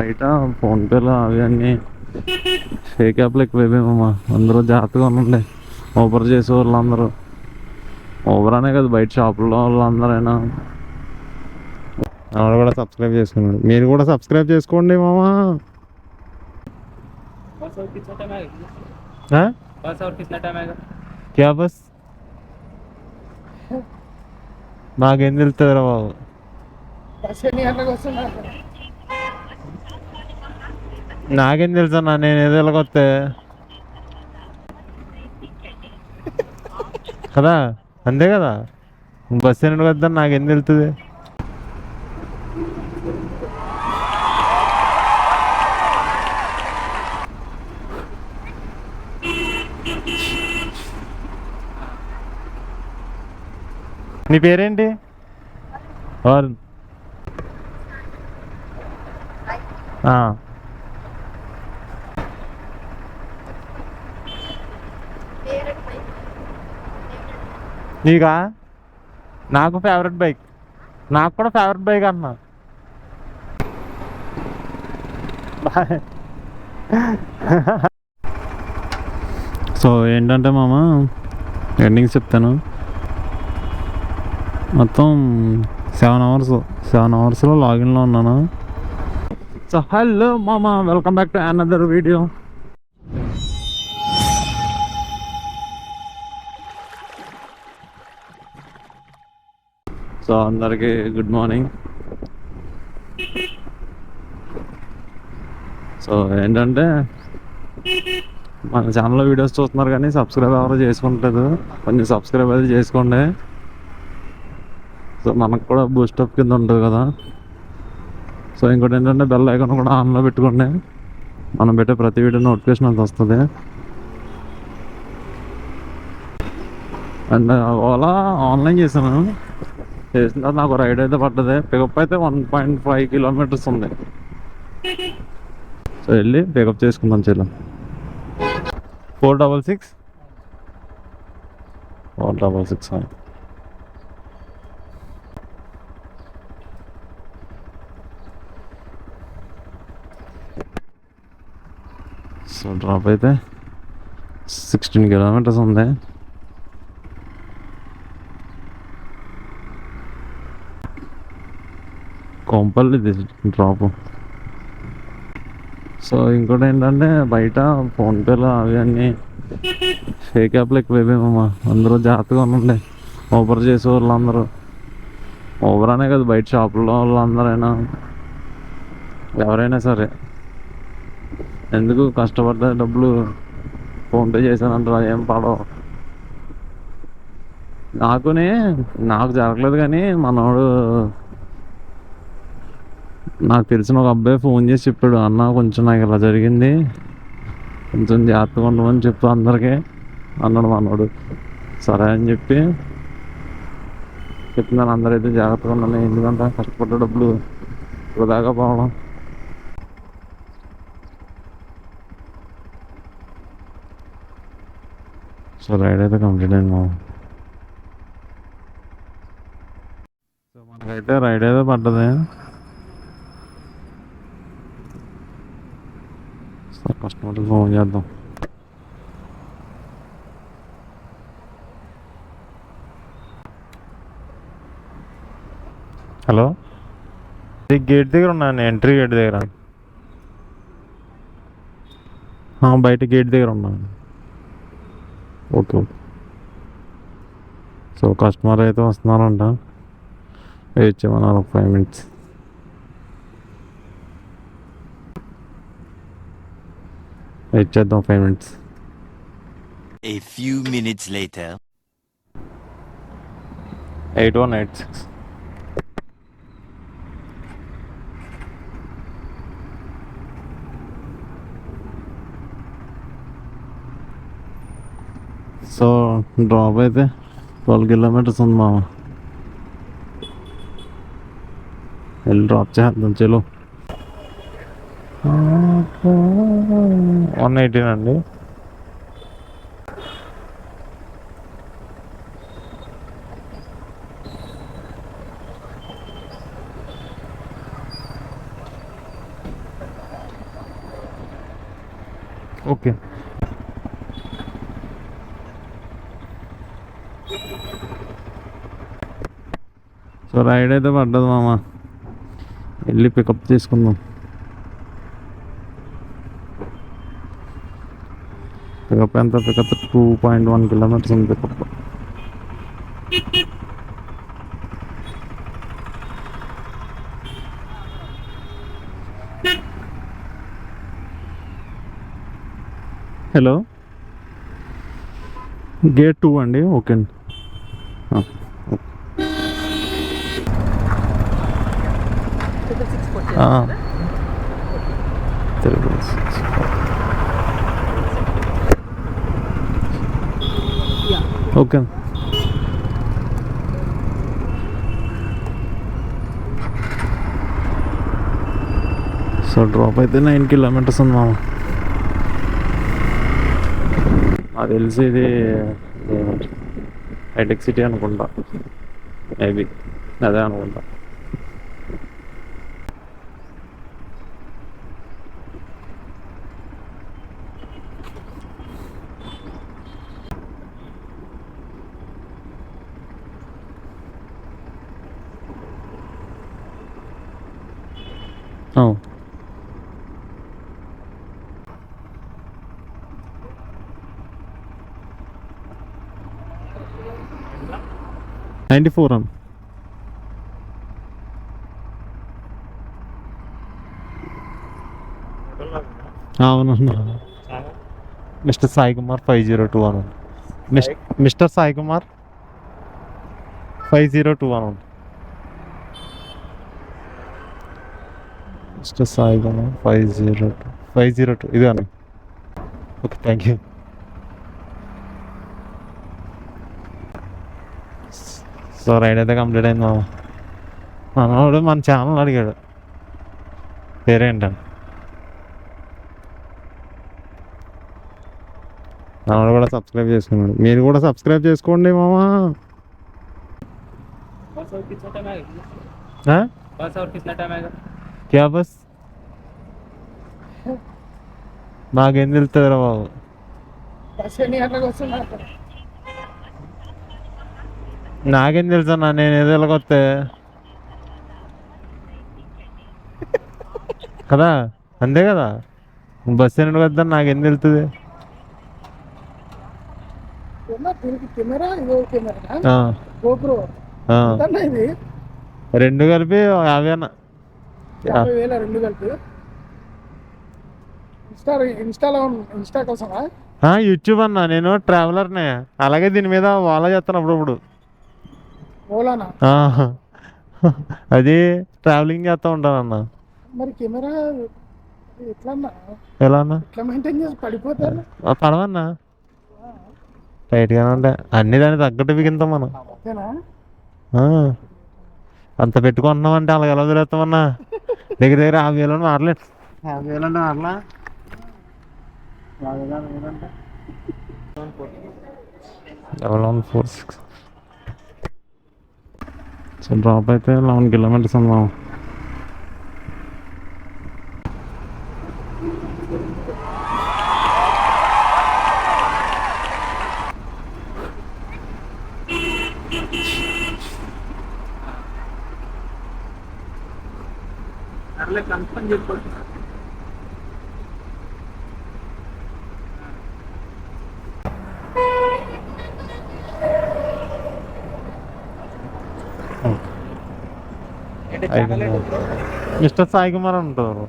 బయట ఫోన్పేలో అవి అన్నీ ఫేక్ యాప్లు ఎక్కువైపోయామమ్మా. అందరూ జాగ్రత్తగా ఉండండి. ఊబర్ చేసే వాళ్ళందరూ, ఊబర్ అనే కదా బయట షాపుల్లో వాళ్ళందరైనా ఆవిడ కూడా సబ్స్క్రైబ్ చేసుకున్నాడు. మీరు కూడా సబ్స్క్రైబ్ చేసుకోండి మామా. క్యా బస్ నాకేం తెలుస్తుందిరా బాబు. నాకేం తెలుసన్నా, నేను ఏదో ఇలాగొస్తే కదా, అంతే కదా. బస్సు ఎన్ని వద్దని నాకేం తెలుస్తుంది. నీ పేరేంటి? వరుణ్. నీకా? నాకు ఫేవరెట్ బైక్, నాకు కూడా ఫేవరెట్ బైక్ అన్నా. సో ఏంటంటే మామ, ఎండింగ్స్ చెప్తాను. మొత్తం 7 అవర్స్లో లాగిన్లో ఉన్నాను. సో హలో మామ, welcome back to another video. So అందరికీ గుడ్ మార్నింగ్. సో ఏంటంటే, మన ఛానల్లో వీడియోస్ చూస్తున్నారు కానీ సబ్స్క్రైబ్ ఎవరు చేసుకుంటలేదు. కొంచెం సబ్స్క్రైబ్ అయితే చేసుకోండి. సో మనకు కూడా బూస్టప్ కింద ఉంటుంది కదా. సో ఇంకోటి ఏంటంటే, బెల్ ఐకాన్ కూడా ఆన్లో పెట్టుకోండి. మనం పెట్టే ప్రతి వీడియో నోటిఫికేషన్ అంత వస్తుంది. అండ్ ఓలా ఆన్లైన్ చేసిన తర్వాత నాకు రైడ్ అయితే పడ్డది. పికప్ అయితే 1.5 కిలోమీటర్స్ ఉంది. సో వెళ్ళి పికప్ చేసుకుందాం. చెల్లి 466 466. సో డ్రాప్ అయితే 16 కిలోమీటర్స్ ఉంది. కొంపల్లి డ్రాప్. సో ఇంకోటి ఏంటంటే, బయట ఫోన్పేలో అవి అన్నీ ఫేక్ యాప్లు ఎక్కువైపోయామమ్మా. అందరూ జాగ్రత్తగా ఉండండి. ఊబర్ చేసే వాళ్ళందరూ, ఊబర్ అనే కదా బయట షాపుల్లో వాళ్ళందరైనా ఎవరైనా సరే, ఎందుకు కష్టపడ్డ డబ్బులు ఫోన్పే చేశానంటారు, ఏం పడవు. నాకు జరగలేదు కానీ మనోడు, నాకు తెలిసిన ఒక అబ్బాయి ఫోన్ చేసి చెప్పాడు, అన్న కొంచెం నాకు ఇలా జరిగింది, కొంచెం జాగ్రత్తగా ఉండమని చెప్పు అందరికీ అన్నాడు మనోడు. సరే అని చెప్పి చెప్తున్నాను, అందరైతే జాగ్రత్తగా ఉండాలి. ఎందుకంటే కష్టపడ్డ డబ్బులు వృధాగా పోవడం. సో రైడ్ అయితే కంప్లీట్ అయింది. సో మనకైతే రైడ్ అయితే పడ్డది. సో కస్టమర్కి ఫోన్ చేద్దాం. హలో, గేట్ దగ్గర ఉన్నాను, ఎంట్రీ గేట్ దగ్గర. బయట గేట్ దగ్గర ఉన్నాను. Okay okay. సో కస్టమర్ అయితే వస్తున్నారంట, వెయిట్ చేయమన్నారు 5 minutes. వెయిట్ చేద్దాం 5 minutes. A few minutes later. 8186. So drop అయితే 12 kilometers ఉంది మామ. వెళ్ళి డ్రాప్ చేద్దాం. చలో 118 అండి. ఓకే. సో రైడ్ అయితే పడ్డది మామ, వెళ్ళి పికప్ చేసుకుందాం. పికప్ ఎంత? పికప్ 2.1 కిలోమీటర్స్ ఉంది పికప్. హలో, గేట్ 2 అండి. ఓకే అండి. ఓకే. సో డ్రాప్ అయితే 9 కిలోమీటర్స్ ఉంది మామ. అది తెలిసి ఇది హైటెక్ సిటీ అనుకుంటా, మేబీ అదే అనుకుంటా. Oh. $94 అవునన్నా. Mister Sai Kumar 5021. Mister Sai Kumar 5021. Mister Sai Kumar 502 ఇది అని. Okay, thank you. So ride అయితే కంప్లీట్ అయింది మామ. మనోడు మన ఛానల్ అడిగాడు పేరేంటని. మనోడు కూడా సబ్స్క్రైబ్ చేసుకున్నాడు. మీరు కూడా సబ్స్క్రైబ్ చేసుకోండి మామ. క్యా బస్? నాకేం తెలుస్తుందిరా బాబు. నాకేం తెలుసు అన్న, నేను ఏదో ఎలాగొస్తే కదా, అంతే కదా. బస్సు ఎన్ని వద్దా నాకేం తెలుస్తుంది. రెండు కలిపి 50 అన్న. యూట్యూబ్ అన్న, నేను ట్రావెలర్నే. అలాగే దీని మీద వాలా చేస్తాను అప్పుడప్పుడు. అది ట్రావెలింగ్ చేస్తా ఉంటాను అన్న. మరి కెమెరా ఎలా అన్నా? పడవన్నా టైట్గానే ఉంటాయి అన్ని, దాన్ని తగ్గట్టు బిగింతాం మనం. అంత పెట్టుకుంటున్నామంటే అలాగ ఎలా వదిలేస్తామన్నా. దగ్గర 50,000 మారలేదు. 50,000 అంటే మారలా. 1146. సో డ్రాప్ అయితే 11 కిలోమీటర్స్ ఉందాం. మిస్టర్ సాయి కుమార్ అని ఉంటారు.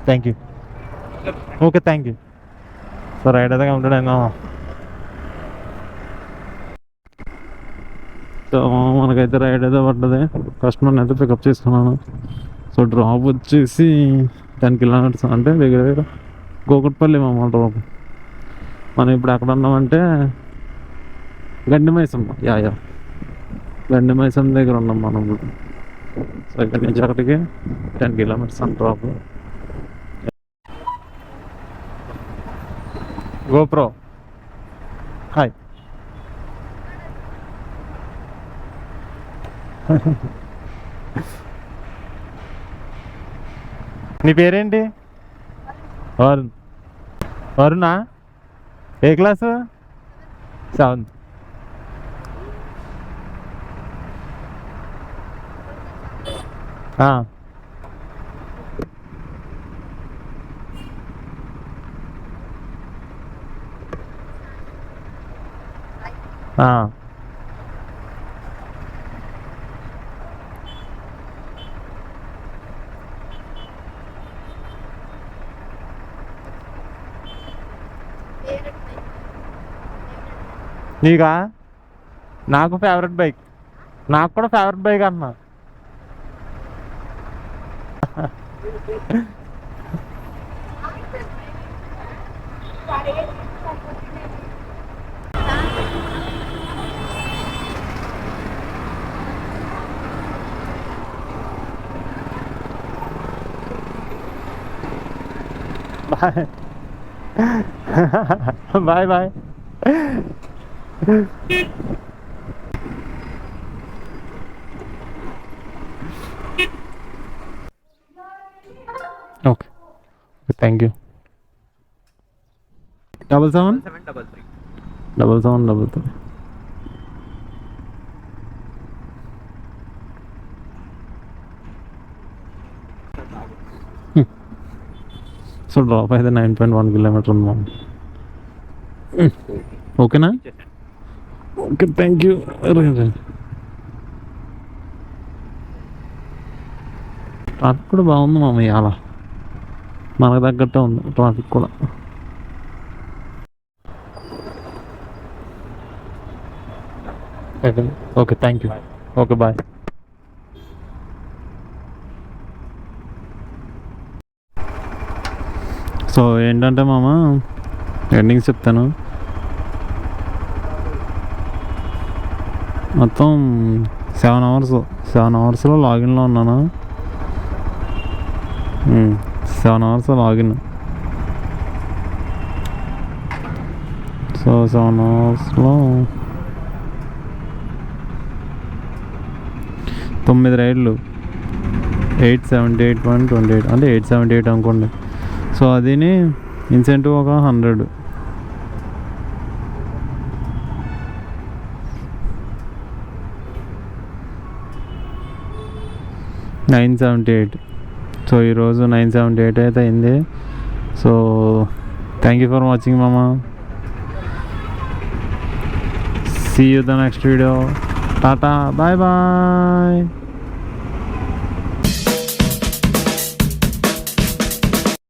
Thank you. Okay, thank you. So ride అయితే కంప్లీట్ అయినా. సో మనకైతే రైడ్ అయితే పడ్డది. కస్టమర్ని అయితే పికప్ చేసుకున్నాను. సో డ్రాప్ వచ్చేసి 10 కిలోమీటర్స్, అంటే దగ్గర దగ్గర గోకట్పల్లి మా డ్రాప్. మనం ఇప్పుడు ఎక్కడ ఉన్నామంటే గండి మైసమ్మ. యా గండి మైసమ్మ దగ్గర ఉన్నాం మనం ఇప్పుడు. సో ఇక్కడి నుంచి అక్కడికి 10 కిలోమీటర్స్ అని డ్రాప్. GoPro hi. నీ పేరేంటి? వరుణ్. వరుణా? ఏ క్లాసు? 7th. ఆ. ఆ. నీకా? నాకు ఫేవరెట్ బైక్. నాకు కూడా ఫేవరెట్ బైక్ అన్న. Bye bye bye. Okay thank you. 7733. So drop అయితే 9.1 కిలోమీటర్ ఉంది మనం. ఓకేనా? Okay thank you. ట్రాఫిక్ కూడా బాగుంది మామ ఇవాళ. మనకు తగ్గట్టే ఉంది ట్రాఫిక్ కూడా. Okay thank you. Okay bye. So ఏంటంటే మామ ఎండింగ్స్ చెప్తాను. మొత్తం 7 అవర్స్లో లాగిన్లో ఉన్నాను. 7 అవర్స్ లాగిన్. సో 7 అవర్స్లో 9 రైడ్లు. 878.28 అంటే 878 అనుకోండి. సో అదిని ఇన్సెంటివ్ ఒక 100. $978. సో ఈరోజు 978 అయితే అయింది. So thank you for watching మామా. See you the next video. Tata bye bye.